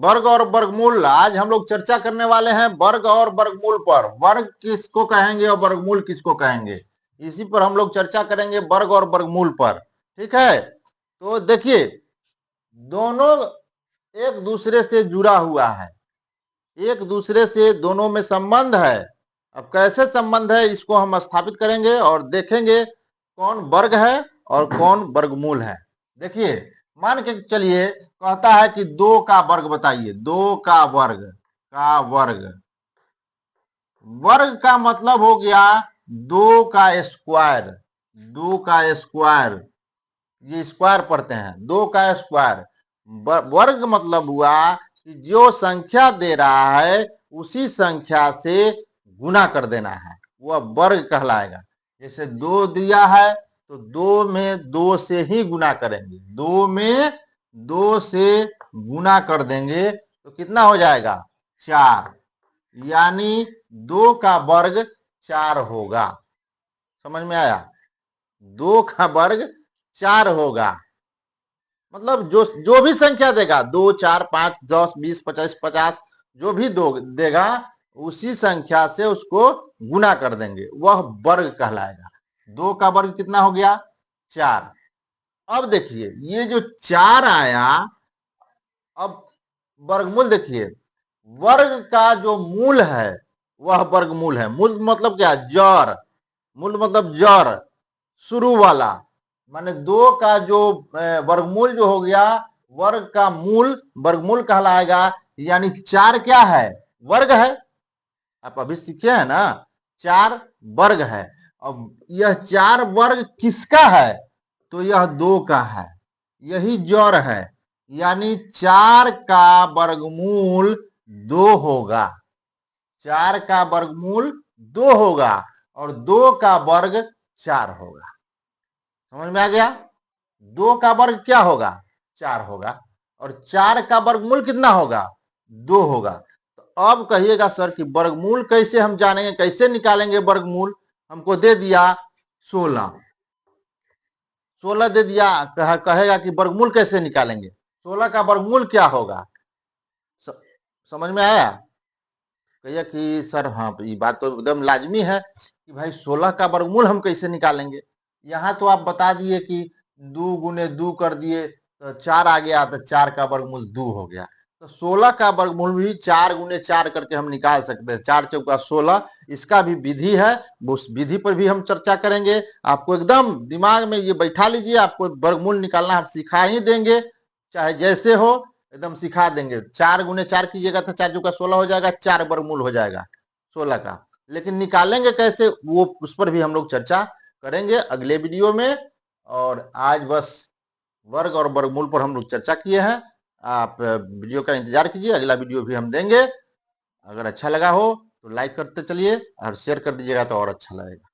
वर्ग और वर्गमूल। आज हम लोग चर्चा करने वाले हैं वर्ग और वर्गमूल पर। वर्ग किसको कहेंगे और वर्गमूल किसको कहेंगे, इसी पर हम लोग चर्चा करेंगे, वर्ग और वर्गमूल पर। ठीक है, तो देखिए दोनों एक दूसरे से जुड़ा हुआ है, एक दूसरे से दोनों में संबंध है। अब कैसे संबंध है इसको हम स्थापित करेंगे और देखेंगे कौन वर्ग है और कौन वर्गमूल है। देखिए मान के चलिए कहता है कि 2 का वर्ग बताइए, 2 का वर्ग, वर्ग का मतलब हो गया 2 का स्क्वायर, 2 का स्क्वायर, ये स्क्वायर पढ़ते हैं, 2 का स्क्वायर। वर्ग मतलब हुआ कि जो संख्या दे रहा है उसी संख्या से गुना कर देना है, वह वर्ग कहलाएगा। जैसे 2 दिया है तो 2 में 2 से ही गुना करेंगे, 2 में 2 से गुना कर देंगे तो कितना हो जाएगा, 4, यानी 2 का वर्ग 4 होगा। समझ में आया, 2 का वर्ग 4 होगा। मतलब जो भी संख्या देगा, 2, 4, 5, 10, 20, 25, 50, जो भी देगा उसी संख्या से उसको गुना कर देंगे, वह वर्ग कहलाएगा। 2 का वर्ग कितना हो गया, 4। अब देखिए ये जो 4 आया, अब वर्गमूल देखिए, वर्ग का जो मूल है वह वर्गमूल है। मूल मतलब क्या, जड़, मूल मतलब जड़, शुरू वाला, माने 2 का जो वर्गमूल जो हो गया, वर्ग का मूल वर्गमूल कहलाएगा। यानी 4 क्या है, वर्ग है। आप अभी सीखे हैं ना, 4 वर्ग है। अब यह 4 वर्ग किसका है, तो यह 2 का है, यही जड़ है। यानी 4 का वर्गमूल 2 होगा, 4 का वर्गमूल 2 होगा और 2 का वर्ग 4 होगा। समझ में आ गया, 2 का वर्ग क्या होगा, 4 होगा, और 4 का वर्गमूल कितना होगा, 2 होगा। तो अब कहिएगा सर कि वर्गमूल कैसे हम जानेंगे, कैसे निकालेंगे वर्गमूल। हमको दे दिया 16, 16 दे दिया, कहेगा कि वर्गमूल कैसे निकालेंगे, 16 का वर्गमूल क्या होगा। समझ में आया, कहिए कि सर हाँ ये बात तो एकदम लाजमी है कि भाई 16 का वर्गमूल हम कैसे निकालेंगे। यहाँ तो आप बता दिए कि 2 गुने 2 कर दिए तो 4 आ गया, तो 4 का वर्गमूल 2 हो गया। तो 16 का वर्गमूल भी 4 गुने 4 करके हम निकाल सकते हैं, 4 चौका 16। इसका भी विधि है, उस विधि पर भी हम चर्चा करेंगे। आपको एकदम दिमाग में ये बैठा लीजिए, आपको वर्गमूल निकालना हम सिखा ही देंगे, चाहे जैसे हो एकदम सिखा देंगे। 4 गुने 4 कीजिएगा तो 4 चौका 16 हो जाएगा, 4 वर्गमूल हो जाएगा 16 का। लेकिन निकालेंगे कैसे, वो उस पर भी हम लोग चर्चा करेंगे अगले वीडियो में। और आज बस वर्ग और वर्गमूल पर हम लोग चर्चा किए हैं। आप वीडियो का इंतजार कीजिए, अगला वीडियो भी हम देंगे। अगर अच्छा लगा हो तो लाइक करते चलिए और शेयर कर दीजिएगा तो और अच्छा लगेगा।